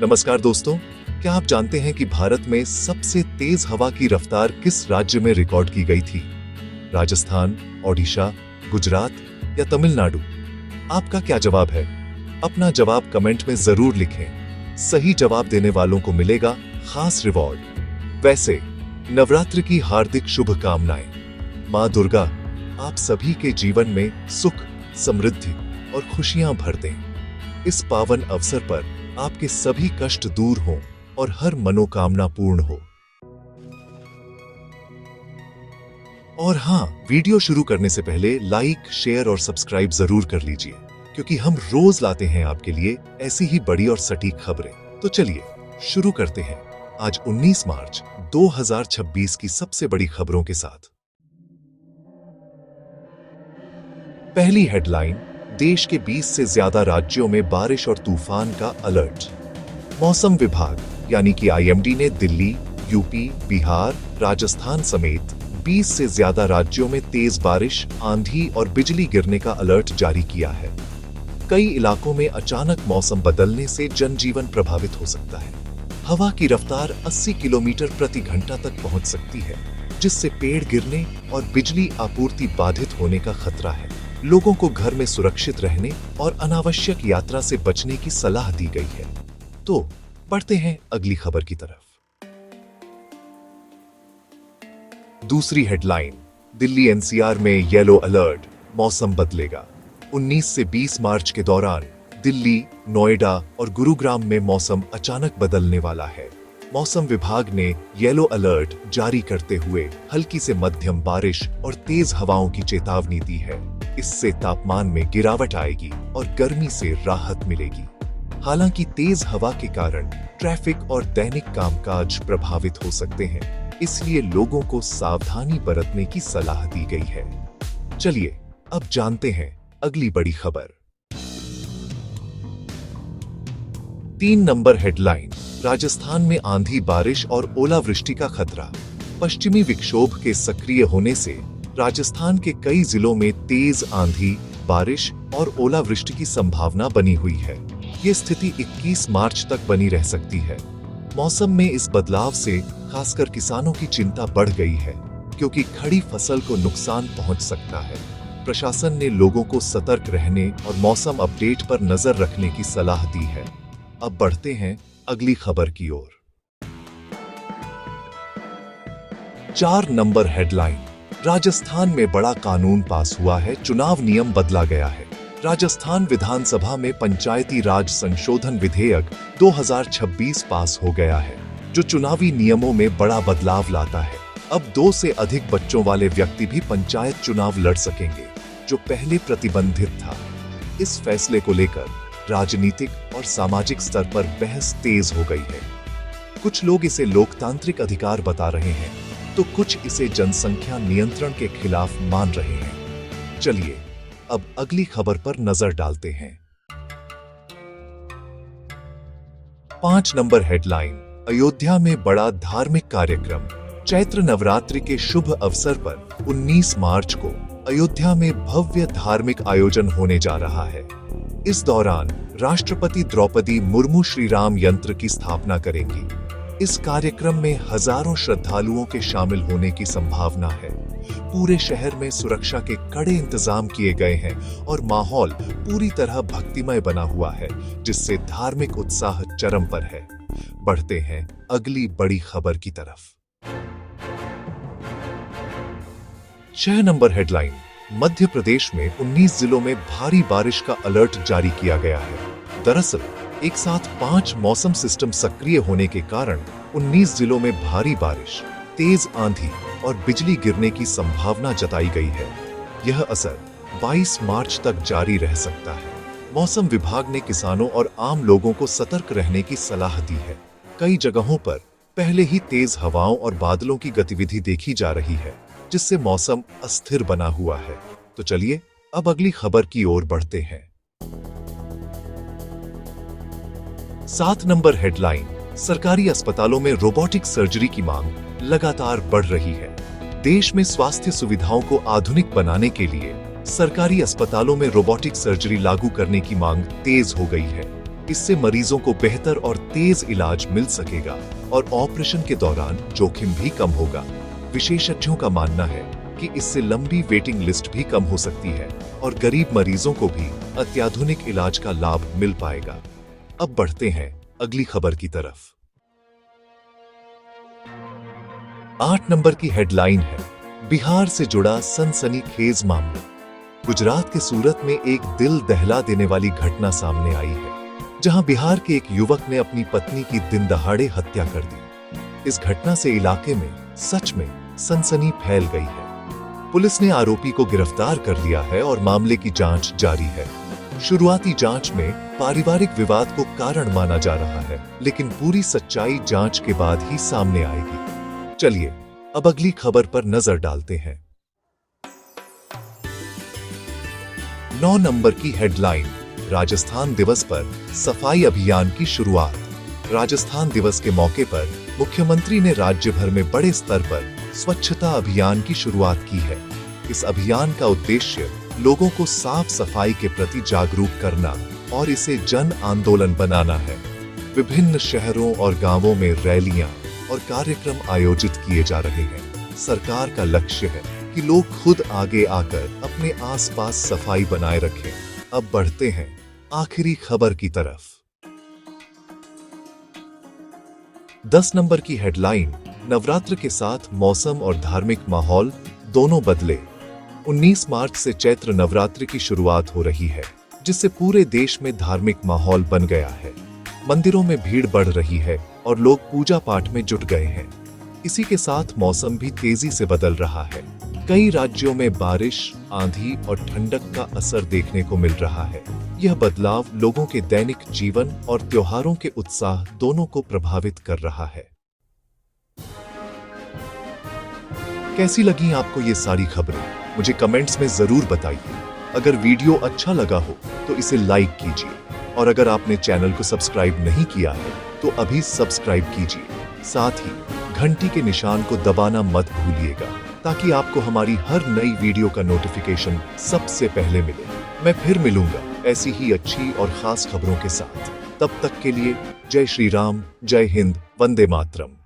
नमस्कार दोस्तों, क्या आप जानते हैं कि भारत में सबसे तेज हवा की रफ्तार किस राज्य में रिकॉर्ड की गई थी? राजस्थान, ओडिशा, गुजरात या तमिलनाडु? आपका क्या जवाब है? अपना जवाब कमेंट में जरूर लिखें। सही जवाब देने वालों को मिलेगा खास रिवॉर्ड। वैसे नवरात्र की हार्दिक शुभकामनाएं। मां दुर्गा आप सभी के जीवन में सुख, समृद्धि और खुशियां भर दें। इस पावन अवसर पर आपके सभी कष्ट दूर हों और हर मनोकामना पूर्ण हो। और हाँ, वीडियो शुरू करने से पहले लाइक, शेयर और सब्सक्राइब जरूर कर लीजिए, क्योंकि हम रोज लाते हैं आपके लिए ऐसी ही बड़ी और सटीक खबरें। तो चलिए शुरू करते हैं आज 19 मार्च 2026 की सबसे बड़ी खबरों के साथ। पहली हेडलाइन, देश के 20 से ज्यादा राज्यों में बारिश और तूफान का अलर्ट। मौसम विभाग यानी कि आईएमडी ने दिल्ली, यूपी, बिहार, राजस्थान समेत 20 से ज्यादा राज्यों में तेज बारिश, आंधी और बिजली गिरने का अलर्ट जारी किया है। कई इलाकों में अचानक मौसम बदलने से जनजीवन प्रभावित हो सकता है। हवा की रफ्तार 80 किलोमीटर प्रति घंटा तक पहुंच सकती है, जिससे पेड़ गिरने और बिजली आपूर्ति बाधित होने का खतरा है। लोगों को घर में सुरक्षित रहने और अनावश्यक यात्रा से बचने की सलाह दी गई है। तो बढ़ते हैं अगली खबर की तरफ। दूसरी हेडलाइन, दिल्ली एनसीआर में येलो अलर्ट, मौसम बदलेगा। 19 से 20 मार्च के दौरान दिल्ली, नोएडा और गुरुग्राम में मौसम अचानक बदलने वाला है। मौसम विभाग ने येलो अलर्ट जारी करते हुए हल्की से मध्यम बारिश और तेज हवाओं की चेतावनी दी है। इससे तापमान में गिरावट आएगी और गर्मी से राहत मिलेगी। हालांकि तेज हवा के कारण ट्रैफिक और दैनिक कामकाज प्रभावित हो सकते हैं, इसलिए लोगों को सावधानी बरतने की सलाह दी गई है। चलिए अब जानते हैं अगली बड़ी खबर। 3 नंबर हेडलाइन, राजस्थान में आंधी, बारिश और ओलावृष्टि का खतरा। पश्चिमी विक्षोभ के सक्रिय होने से राजस्थान के कई जिलों में तेज आंधी, बारिश और ओलावृष्टि की संभावना बनी हुई है। ये स्थिति 21 मार्च तक बनी रह सकती है। मौसम में इस बदलाव से खासकर किसानों की चिंता बढ़ गई है, क्योंकि खड़ी फसल को नुकसान पहुंच सकता है। प्रशासन ने लोगों को सतर्क रहने और मौसम अपडेट पर नजर रखने की सलाह दी है। अब बढ़ते हैं अगली खबर की ओर। 4 नंबर हेडलाइन, राजस्थान में बड़ा कानून पास हुआ है, चुनाव नियम बदला गया है। राजस्थान विधानसभा में पंचायती राज संशोधन विधेयक 2026 पास हो गया है, जो चुनावी नियमों में बड़ा बदलाव लाता है। अब 2 से अधिक बच्चों वाले व्यक्ति भी पंचायत चुनाव लड़ सकेंगे, जो पहले प्रतिबंधित था। इस फैसले को लेकर राजनीतिक और सामाजिक स्तर पर बहस तेज हो गई है। कुछ लोग इसे लोकतांत्रिक अधिकार बता रहे हैं, तो कुछ इसे जनसंख्या नियंत्रण के खिलाफ मान रहे हैं। चलिए अब अगली खबर पर नजर डालते हैं। 5 नंबर हेडलाइन, अयोध्या में बड़ा धार्मिक कार्यक्रम। चैत्र नवरात्रि के शुभ अवसर पर 19 मार्च को अयोध्या में भव्य धार्मिक आयोजन होने जा रहा है। इस दौरान राष्ट्रपति द्रौपदी मुर्मू श्री राम यंत्र की स्थापना करेंगी। इस कार्यक्रम में हजारों श्रद्धालुओं के शामिल होने की संभावना है। पूरे शहर में सुरक्षा के कड़े इंतजाम किए गए हैं और माहौल पूरी तरह भक्तिमय बना हुआ है, जिससे धार्मिक उत्साह चरम पर है। बढ़ते हैं अगली बड़ी खबर की तरफ। 6 नंबर हेडलाइन, मध्य प्रदेश में 19 जिलों में भारी बारिश का अलर्ट जारी किया गया है। दरअसल एक साथ 5 मौसम सिस्टम सक्रिय होने के कारण 19 जिलों में भारी बारिश, तेज आंधी और बिजली गिरने की संभावना जताई गई है। यह असर 22 मार्च तक जारी रह सकता है। मौसम विभाग ने किसानों और आम लोगों को सतर्क रहने की सलाह दी है। कई जगहों पर पहले ही तेज हवाओं और बादलों की गतिविधि देखी जा रही है, जिससे मौसम अस्थिर बना हुआ है। तो चलिए अब अगली खबर की ओर बढ़ते हैं। 7 नंबर हेडलाइन, सरकारी अस्पतालों में रोबोटिक सर्जरी की मांग लगातार बढ़ रही है। देश में स्वास्थ्य सुविधाओं को आधुनिक बनाने के लिए सरकारी अस्पतालों में रोबोटिक सर्जरी लागू करने की मांग तेज हो गई है। इससे मरीजों को बेहतर और तेज इलाज मिल सकेगा और ऑपरेशन के दौरान जोखिम भी कम होगा। विशेषज्ञों का मानना है कि इससे लंबी वेटिंग लिस्ट भी कम हो सकती है और गरीब मरीजों को भी अत्याधुनिक इलाज का लाभ मिल पाएगा। अब बढ़ते हैं अगली खबर की तरफ। 8 नंबर की हेडलाइन है, बिहार से जुड़ा सनसनीखेज मामला। गुजरात के सूरत में एक दिल दहला देने वाली घटना सामने आई है, जहां बिहार के एक युवक ने अपनी पत्नी की दिन दहाड़े हत्या कर दी। इस घटना से इलाके में सच में सनसनी फैल गई है। पुलिस ने आरोपी को गिरफ्तार कर लिया है और मामले की जांच जारी है। शुरुआती जांच में पारिवारिक विवाद को कारण माना जा रहा है, लेकिन पूरी सच्चाई जांच के बाद ही सामने आएगी। चलिए अब अगली खबर पर नजर डालते हैं। 9 नंबर की हेडलाइन, राजस्थान दिवस पर सफाई अभियान की शुरुआत। राजस्थान दिवस के मौके पर मुख्यमंत्री ने राज्य भर में बड़े स्तर पर स्वच्छता अभियान की शुरुआत की है। इस अभियान का उद्देश्य लोगों को साफ सफाई के प्रति जागरूक करना और इसे जन आंदोलन बनाना है। विभिन्न शहरों और गांवों में रैलियां और कार्यक्रम आयोजित किए जा रहे हैं। सरकार का लक्ष्य है कि लोग खुद आगे आकर अपने आसपास सफाई बनाए रखें। अब बढ़ते हैं आखिरी खबर की तरफ। 10 नंबर की हेडलाइन, नवरात्र के साथ मौसम और धार्मिक माहौल दोनों बदले। 19 मार्च से चैत्र नवरात्रि की शुरुआत हो रही है, जिससे पूरे देश में धार्मिक माहौल बन गया है। मंदिरों में भीड़ बढ़ रही है और लोग पूजा पाठ में जुट गए हैं। इसी के साथ मौसम भी तेजी से बदल रहा है। कई राज्यों में बारिश, आंधी और ठंडक का असर देखने को मिल रहा है। यह बदलाव लोगों के दैनिक जीवन और त्योहारों के उत्साह दोनों को प्रभावित कर रहा है। कैसी लगी आपको ये सारी खबरें? मुझे कमेंट्स में जरूर बताइए। अगर वीडियो अच्छा लगा हो तो इसे लाइक कीजिए और अगर आपने चैनल को सब्सक्राइब नहीं किया है तो अभी सब्सक्राइब कीजिए। साथ ही घंटी के निशान को दबाना मत भूलिएगा, ताकि आपको हमारी हर नई वीडियो का नोटिफिकेशन सबसे पहले मिले। मैं फिर मिलूंगा ऐसी ही अच्छी और खास खबरों के साथ। तब तक के लिए जय श्री राम, जय हिंद, वंदे मातरम।